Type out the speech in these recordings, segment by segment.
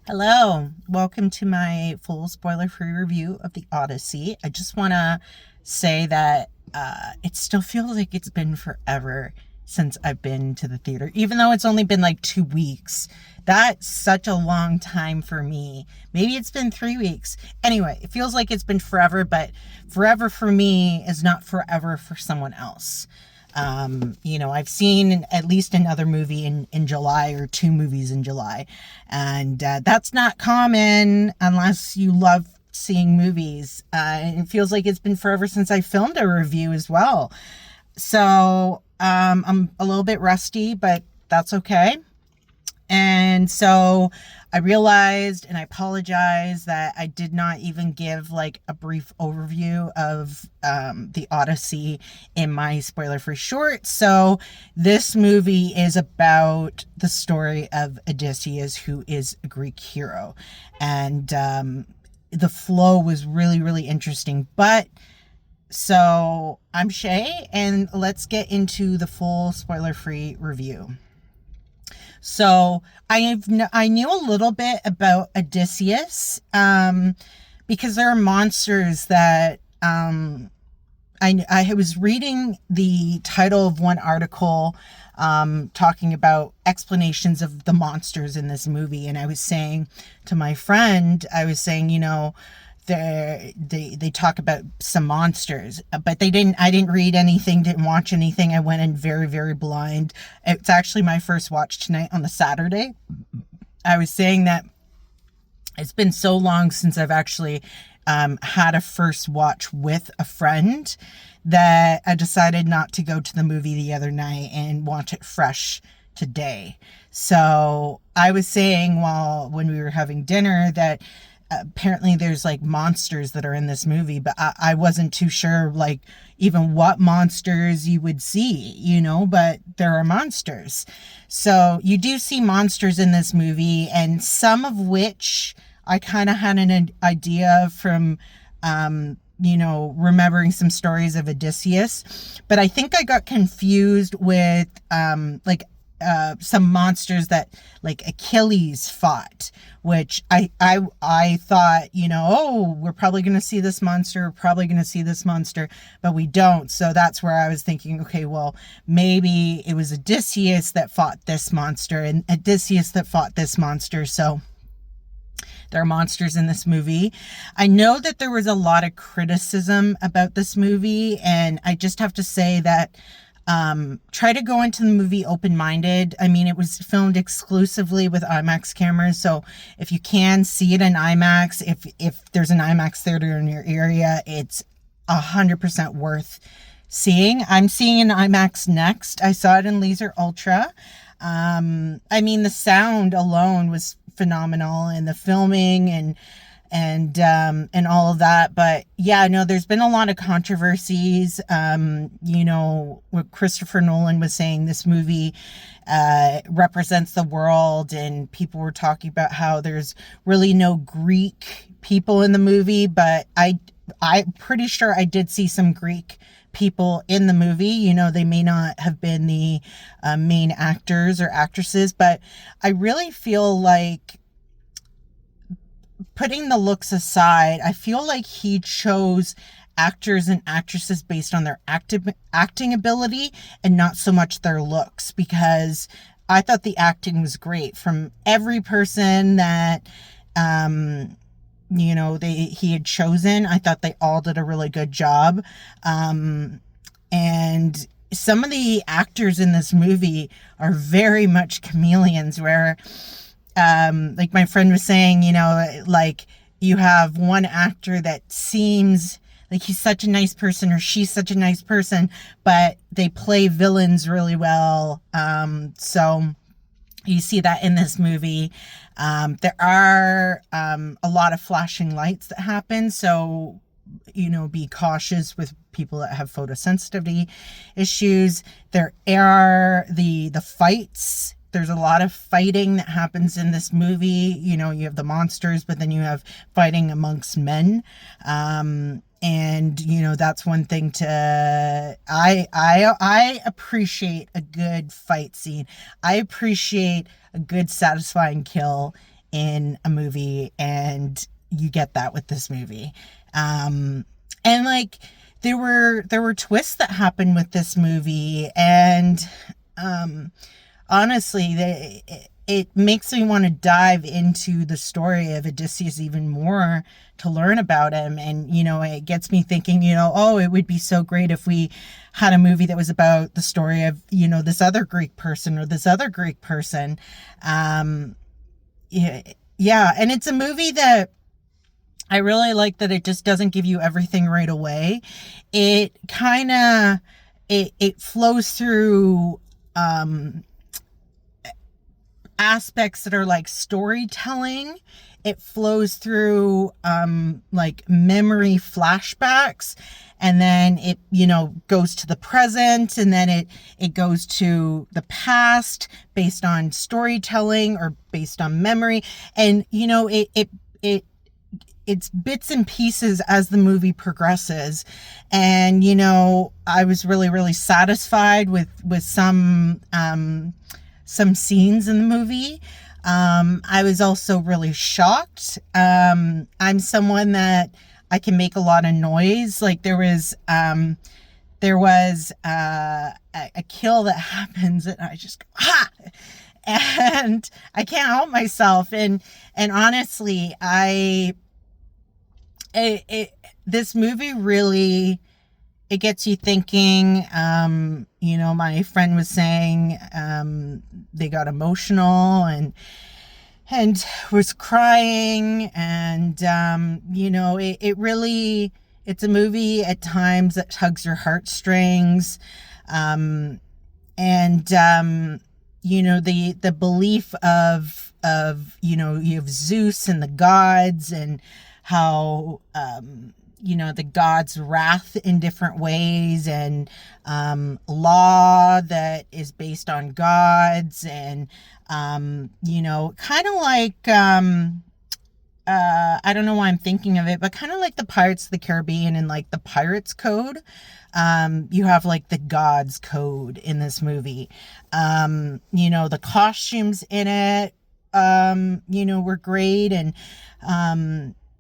Hello, welcome to my full spoiler-free review of the Odyssey. I just want to say that it still feels like it's been forever since I've been to the theater, even though it's only been like 2 weeks. That's such a long time for me. Maybe it's been 3 weeks. Anyway, it feels like it's been forever, but forever for me is not forever for someone else. I've seen at least another movie in July or two movies in July. And that's not common unless you love seeing movies. And it feels like it's been forever since I filmed a review as well. So I'm a little bit rusty, but that's okay. And so I realized and I apologize that I did not even give like a brief overview of the Odyssey in my spoiler-free short. So this movie is about the story of Odysseus, who is a Greek hero. And the flow was really, really interesting. But so I'm Shay, and let's get into the full spoiler-free review. So I knew a little bit about Odysseus because there are monsters that I was reading the title of one article talking about explanations of the monsters in this movie, and I was saying to my friend, they talk about some monsters, but I didn't read anything, didn't watch anything. I went in very, very blind. It's actually my first watch tonight on the Saturday. I was saying that it's been so long since I've actually had a first watch with a friend that I decided not to go to the movie the other night and watch it fresh today. So I was saying when we were having dinner that apparently there's like monsters that are in this movie, but I wasn't too sure like even what monsters you would see, but there are monsters. So you do see monsters in this movie, and some of which I kind of had an idea from, remembering some stories of Odysseus, but I think I got confused with some monsters that like Achilles fought, which I thought, we're probably going to see this monster, but we don't. So that's where I was thinking, okay, well, maybe it was Odysseus that fought this monster and Odysseus that fought this monster. So there are monsters in this movie. I know that there was a lot of criticism about this movie, and I just have to say that try to go into the movie open-minded. I mean, it was filmed exclusively with IMAX cameras, so if you can see it in IMAX, if there's an IMAX theater in your area, it's 100% worth seeing. I'm seeing in IMAX next. I saw it in Laser Ultra. The sound alone was phenomenal, and the filming and all of that. But yeah, no, there's been a lot of controversies. What Christopher Nolan was saying, this movie represents the world, and people were talking about how there's really no Greek people in the movie, but I'm pretty sure I did see some Greek people in the movie. They may not have been the main actors or actresses, but I really feel like, putting the looks aside, I feel like he chose actors and actresses based on their acting ability and not so much their looks, because I thought the acting was great from every person that he had chosen. I thought they all did a really good job. And some of the actors in this movie are very much chameleons, where like my friend was saying, like you have one actor that seems like he's such a nice person or she's such a nice person, but they play villains really well. So you see that in this movie. There are a lot of flashing lights that happen. So, be cautious with people that have photosensitivity issues. There are the fights. There's a lot of fighting that happens in this movie. You have the monsters, but then you have fighting amongst men. And that's one thing I appreciate a good fight scene. I appreciate a good satisfying kill in a movie, and you get that with this movie. And like there were twists that happened with this movie, and honestly, it makes me want to dive into the story of Odysseus even more to learn about him. And, it gets me thinking, oh, it would be so great if we had a movie that was about the story of, this other Greek person or this other Greek person. Yeah. And it's a movie that I really like, that it just doesn't give you everything right away. It kind of, it flows through, aspects that are like storytelling. It flows through like memory flashbacks, and then it goes to the present, and then it goes to the past based on storytelling or based on memory. And it's bits and pieces as the movie progresses. And I was really, really satisfied with some scenes in the movie. I was also really shocked. I'm someone that I can make a lot of noise. Like there was a kill that happens, and I just go, ha! And I can't help myself. And honestly, this movie really, it gets you thinking. My friend was saying they got emotional and was crying, and it really, it's a movie at times that tugs your heartstrings. The belief of you have Zeus and the gods, and how the gods' wrath in different ways, and law that is based on gods, and kind of like I don't know why I'm thinking of it, but kind of like the Pirates of the Caribbean and like the Pirates Code. You have like the gods code in this movie. The costumes in it were great, and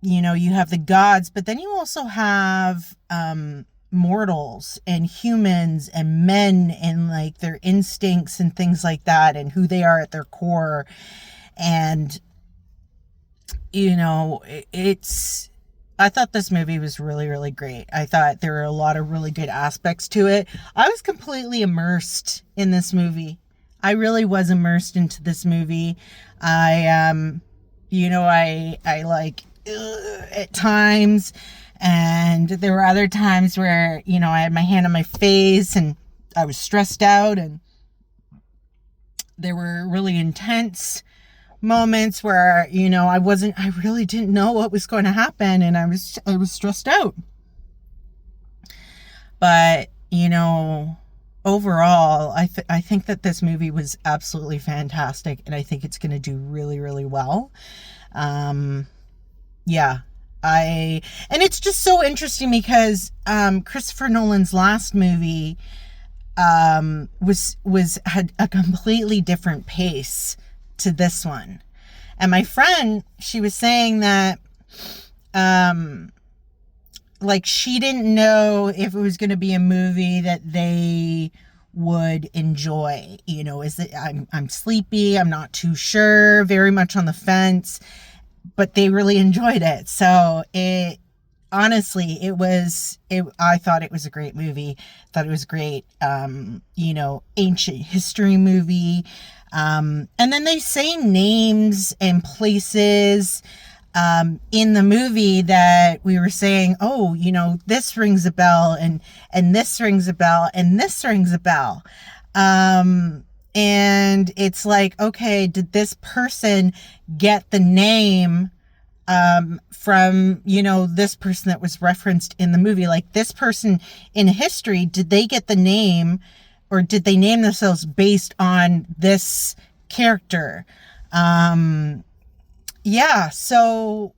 you have the gods, but then you also have mortals and humans and men, and like their instincts and things like that, and who they are at their core. And I thought this movie was really, really great. I thought there were a lot of really good aspects to it. I was completely immersed in this movie. I really was immersed into this movie. I like at times, and there were other times where I had my hand on my face and I was stressed out, and there were really intense moments where I really didn't know what was going to happen, and I was stressed out. But overall, I think that this movie was absolutely fantastic, and I think it's going to do really, really well. Yeah, and it's just so interesting because Christopher Nolan's last movie had a completely different pace to this one. And my friend, she was saying that like she didn't know if it was going to be a movie that they would enjoy. Is it, I'm sleepy, I'm not too sure, very much on the fence, but they really enjoyed it. So I thought it was a great movie. Thought it was great, ancient history movie. And then they say names and places in the movie that we were saying, oh, this rings a bell, and this rings a bell, and this rings a bell. And it's like, okay, did this person get the name from, this person that was referenced in the movie? Like this person in history, did they get the name, or did they name themselves based on this character? Yeah. So,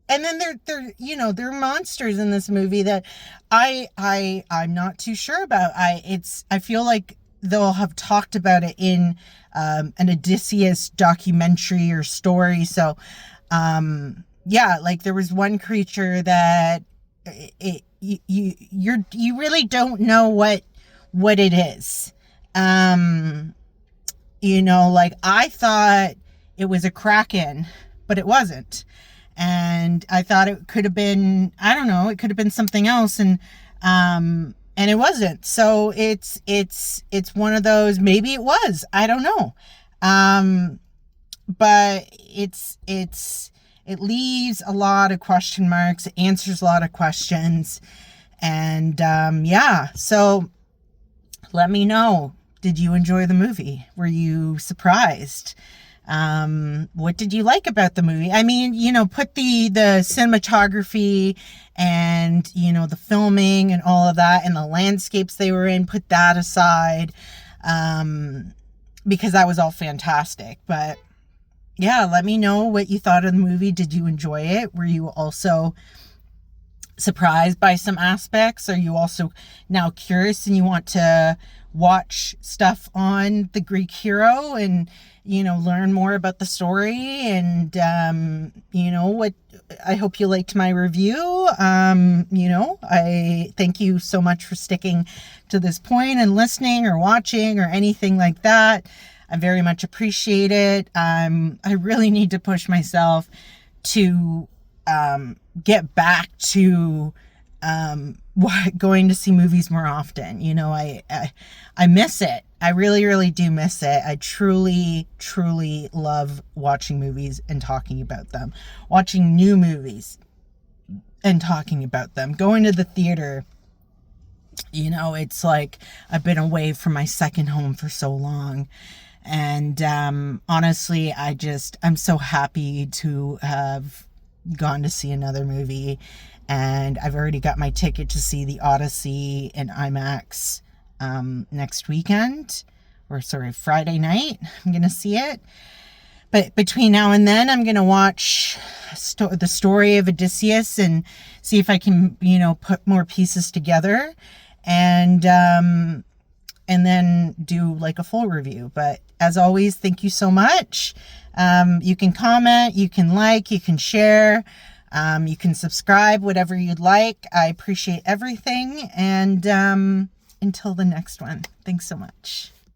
and then there are monsters in this movie that I'm not too sure about. I feel like they'll have talked about it in an Odysseus documentary or story. So, yeah, like there was one creature that you really don't know what it is. Like I thought it was a kraken, but it wasn't. And I thought it could have been, I don't know, it could have been something else, and it wasn't. So it's one of those, maybe it was, I don't know. But it leaves a lot of question marks, it answers a lot of questions. And yeah, so let me know. Did you enjoy the movie? Were you surprised? What did you like about the movie? I mean, put the cinematography and, the filming and all of that and the landscapes they were in, put that aside, because that was all fantastic. But yeah, let me know what you thought of the movie. Did you enjoy it? Were you also surprised by some aspects? Are you also now curious and you want to watch stuff on the Greek hero and learn more about the story? And what I hope you liked my review. I thank you so much for sticking to this point and listening or watching or anything like that. I very much appreciate it. I really need to push myself to get back to going to see movies more often. I miss it. I really, really do miss it. I truly, truly love watching movies and talking about them. Watching new movies and talking about them. Going to the theater. It's like I've been away from my second home for so long. And honestly, I'm so happy to have gone to see another movie. And I've already got my ticket to see the Odyssey in IMAX next weekend. Friday night. I'm going to see it. But between now and then, I'm going to watch the story of Odysseus and see if I can, put more pieces together. And then do like a full review. But as always, thank you so much. You can comment, you can like, you can share, you can subscribe, whatever you'd like. I appreciate everything. And until the next one, thanks so much.